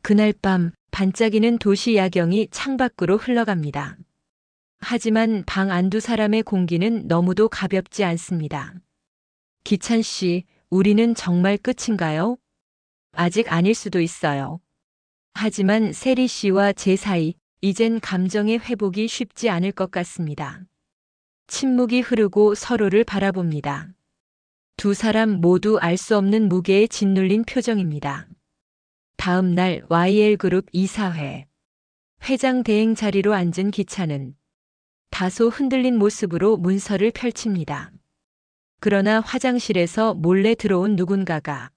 그날 밤 반짝이는 도시 야경이 창밖으로 흘러갑니다. 하지만 방 안 두 사람의 공기는 너무도 가볍지 않습니다. 기찬 씨, 우리는 정말 끝인가요? 아직 아닐 수도 있어요. 하지만 세리 씨와 제 사이, 이젠 감정의 회복이 쉽지 않을 것 같습니다. 침묵이 흐르고 서로를 바라봅니다. 두 사람 모두 알 수 없는 무게에 짓눌린 표정입니다. 다음 날 YL그룹 이사회. 회장 대행 자리로 앉은 기찬은 다소 흔들린 모습으로 문서를 펼칩니다. 그러나 화장실에서 몰래 들어온 누군가가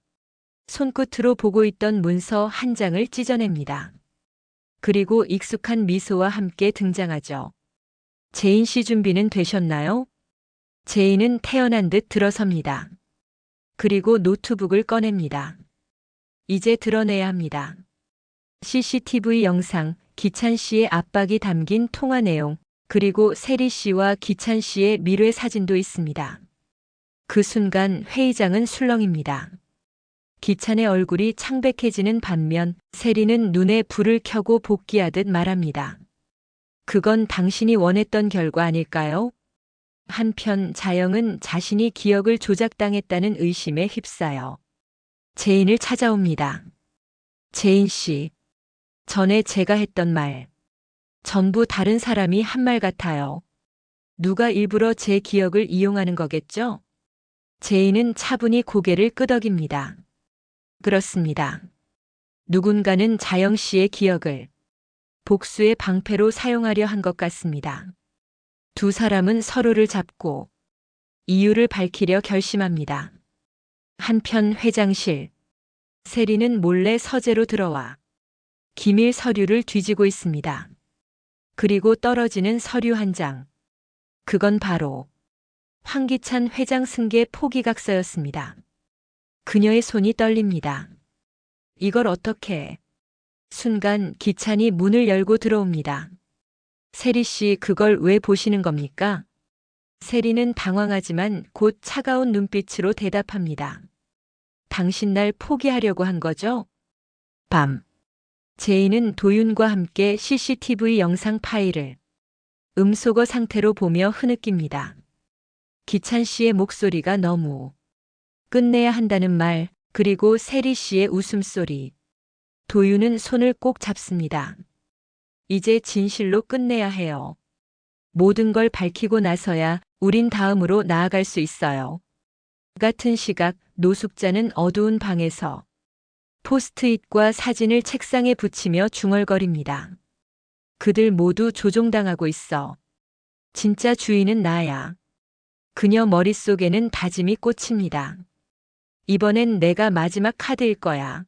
손끝으로 보고 있던 문서 한 장을 찢어냅니다. 그리고 익숙한 미소와 함께 등장하죠. 제인 씨 준비는 되셨나요? 제인은 태어난 듯 들어섭니다. 그리고 노트북을 꺼냅니다. 이제 드러내야 합니다. CCTV 영상, 기찬 씨의 압박이 담긴 통화 내용, 그리고 세리 씨와 기찬 씨의 밀회 사진도 있습니다. 그 순간 회의장은 술렁입니다. 기찬의 얼굴이 창백해지는 반면 세리는 눈에 불을 켜고 복귀하듯 말합니다. 그건 당신이 원했던 결과 아닐까요? 한편 자영은 자신이 기억을 조작당했다는 의심에 휩싸여 제인을 찾아옵니다. 제인 씨, 전에 제가 했던 말, 전부 다른 사람이 한 말 같아요. 누가 일부러 제 기억을 이용하는 거겠죠? 제인은 차분히 고개를 끄덕입니다. 그렇습니다. 누군가는 자영 씨의 기억을 복수의 방패로 사용하려 한 것 같습니다. 두 사람은 서로를 잡고 이유를 밝히려 결심합니다. 한편 회장실, 세리는 몰래 서재로 들어와 기밀 서류를 뒤지고 있습니다. 그리고 떨어지는 서류 한 장. 그건 바로 황기찬 회장 승계 포기각서였습니다. 그녀의 손이 떨립니다. 이걸 어떻게? 순간 기찬이 문을 열고 들어옵니다. 세리 씨, 그걸 왜 보시는 겁니까? 세리는 당황하지만 곧 차가운 눈빛으로 대답합니다. 당신 날 포기하려고 한 거죠? 밤. 제인은 도윤과 함께 CCTV 영상 파일을 음소거 상태로 보며 흐느낍니다. 기찬 씨의 목소리가 너무 끝내야 한다는 말, 그리고 세리 씨의 웃음소리. 도윤은 손을 꼭 잡습니다. 이제 진실로 끝내야 해요. 모든 걸 밝히고 나서야 우린 다음으로 나아갈 수 있어요. 같은 시각 노숙자는 어두운 방에서 포스트잇과 사진을 책상에 붙이며 중얼거립니다. 그들 모두 조종당하고 있어. 진짜 주인은 나야. 그녀 머릿속에는 다짐이 꽂힙니다. 이번엔 내가 마지막 카드일 거야.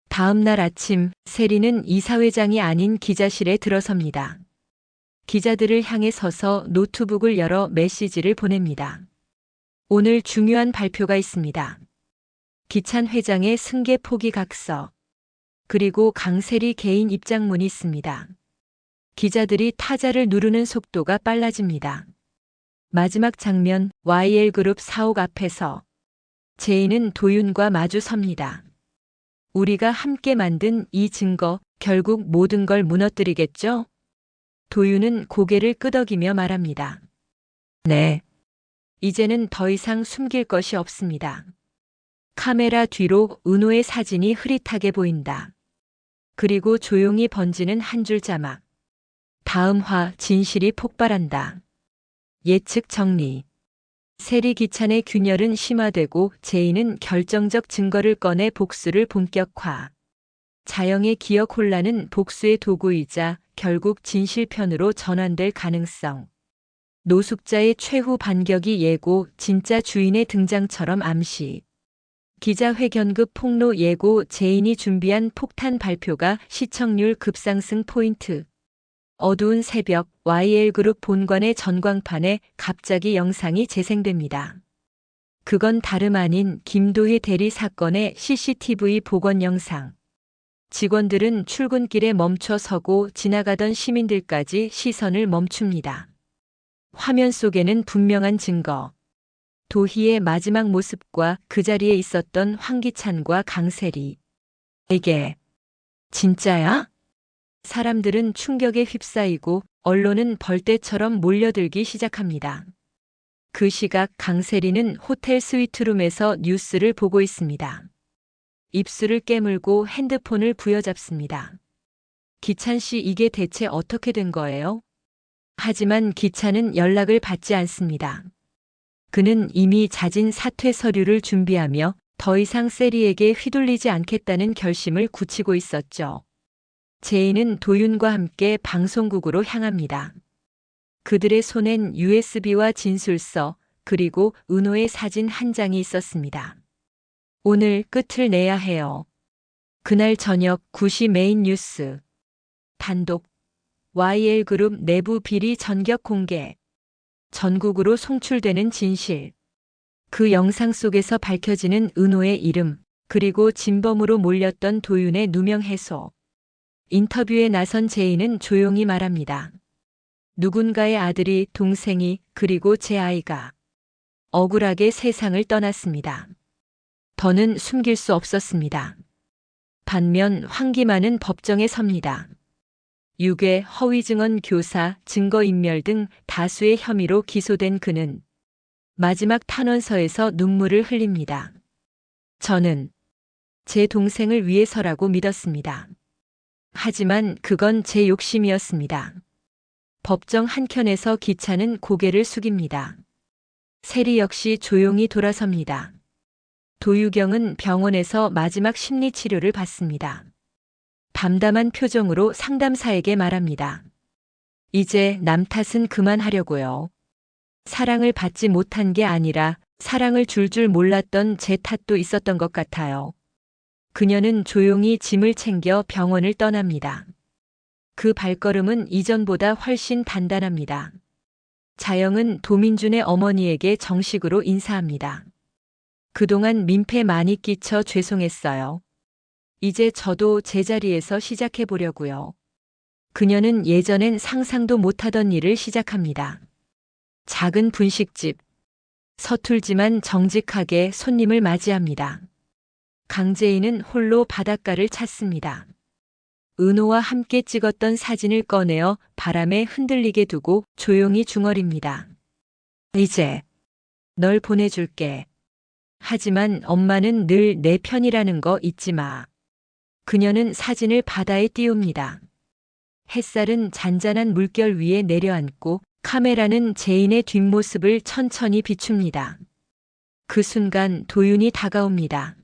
다음 날 아침, 세리는 이사회장이 아닌 기자실에 들어섭니다. 기자들을 향해 서서 노트북을 열어 메시지를 보냅니다. 오늘 중요한 발표가 있습니다. 기찬 회장의 승계 포기 각서, 그리고 강세리 개인 입장문이 있습니다. 기자들이 타자를 누르는 속도가 빨라집니다. 마지막 장면, YL그룹 사옥 앞에서 제인은 도윤과 마주 섭니다. 우리가 함께 만든 이 증거, 결국 모든 걸 무너뜨리겠죠? 도윤은 고개를 끄덕이며 말합니다. 네. 이제는 더 이상 숨길 것이 없습니다. 카메라 뒤로 은호의 사진이 흐릿하게 보인다. 그리고 조용히 번지는 한 줄 자막. 다음 화 진실이 폭발한다. 예측 정리. 세리 기찬의 균열은 심화되고 제인은 결정적 증거를 꺼내 복수를 본격화. 자영의 기억 혼란은 복수의 도구이자 결국 진실편으로 전환될 가능성. 노숙자의 최후 반격이 예고, 진짜 주인의 등장처럼 암시. 기자회견급 폭로 예고, 제인이 준비한 폭탄 발표가 시청률 급상승 포인트. 어두운 새벽, YL그룹 본관의 전광판에 갑자기 영상이 재생됩니다. 그건 다름 아닌 김도희 대리 사건의 CCTV 복원 영상. 직원들은 출근길에 멈춰 서고 지나가던 시민들까지 시선을 멈춥니다. 화면 속에는 분명한 증거. 도희의 마지막 모습과 그 자리에 있었던 황기찬과 강세리. 에게 진짜야? 사람들은 충격에 휩싸이고 언론은 벌떼처럼 몰려들기 시작합니다. 그 시각 강세리는 호텔 스위트룸에서 뉴스를 보고 있습니다. 입술을 깨물고 핸드폰을 부여잡습니다. 기찬 씨, 이게 대체 어떻게 된 거예요? 하지만 기찬은 연락을 받지 않습니다. 그는 이미 자진 사퇴 서류를 준비하며 더 이상 세리에게 휘둘리지 않겠다는 결심을 굳히고 있었죠. 제인은 도윤과 함께 방송국으로 향합니다. 그들의 손엔 USB와 진술서, 그리고 은호의 사진 한 장이 있었습니다. 오늘 끝을 내야 해요. 그날 저녁 9시 메인 뉴스. 단독. YL그룹 내부 비리 전격 공개. 전국으로 송출되는 진실. 그 영상 속에서 밝혀지는 은호의 이름, 그리고 진범으로 몰렸던 도윤의 누명 해소. 인터뷰에 나선 제인은 조용히 말합니다. 누군가의 아들이, 동생이, 그리고 제 아이가 억울하게 세상을 떠났습니다. 더는 숨길 수 없었습니다. 반면 황기만은 법정에 섭니다. 유괴, 허위 증언 교사, 증거인멸 등 다수의 혐의로 기소된 그는 마지막 탄원서에서 눈물을 흘립니다. 저는 제 동생을 위해서라고 믿었습니다. 하지만 그건 제 욕심이었습니다. 법정 한켠에서 기찬은 고개를 숙입니다. 세리 역시 조용히 돌아섭니다. 도유경은 병원에서 마지막 심리치료를 받습니다. 담담한 표정으로 상담사에게 말합니다. 이제 남 탓은 그만하려고요. 사랑을 받지 못한 게 아니라 사랑을 줄 몰랐던 제 탓도 있었던 것 같아요. 그녀는 조용히 짐을 챙겨 병원을 떠납니다. 그 발걸음은 이전보다 훨씬 단단합니다. 자영은 도민준의 어머니에게 정식으로 인사합니다. 그동안 민폐 많이 끼쳐 죄송했어요. 이제 저도 제자리에서 시작해 보려고요. 그녀는 예전엔 상상도 못하던 일을 시작합니다. 작은 분식집. 서툴지만 정직하게 손님을 맞이합니다. 강재인은 홀로 바닷가를 찾습니다. 은호와 함께 찍었던 사진을 꺼내어 바람에 흔들리게 두고 조용히 중얼입니다. 이제 널 보내줄게. 하지만 엄마는 늘 내 편이라는 거 잊지 마. 그녀는 사진을 바다에 띄웁니다. 햇살은 잔잔한 물결 위에 내려앉고 카메라는 제인의 뒷모습을 천천히 비춥니다. 그 순간 도윤이 다가옵니다.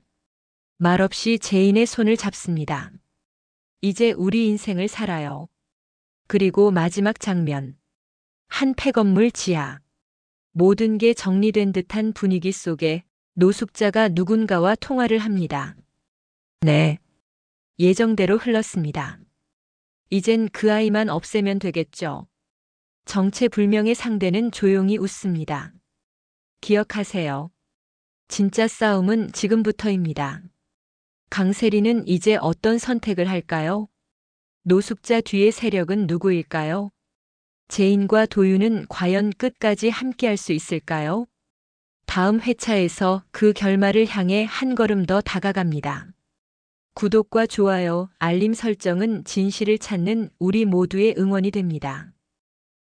말없이 제인의 손을 잡습니다. 이제 우리 인생을 살아요. 그리고 마지막 장면. 한 폐건물 지하. 모든 게 정리된 듯한 분위기 속에 노숙자가 누군가와 통화를 합니다. 네. 예정대로 흘렀습니다. 이젠 그 아이만 없애면 되겠죠. 정체불명의 상대는 조용히 웃습니다. 기억하세요. 진짜 싸움은 지금부터입니다. 강세리는 이제 어떤 선택을 할까요? 노숙자 뒤의 세력은 누구일까요? 제인과 도윤은 과연 끝까지 함께할 수 있을까요? 다음 회차에서 그 결말을 향해 한 걸음 더 다가갑니다. 구독과 좋아요, 알림 설정은 진실을 찾는 우리 모두의 응원이 됩니다.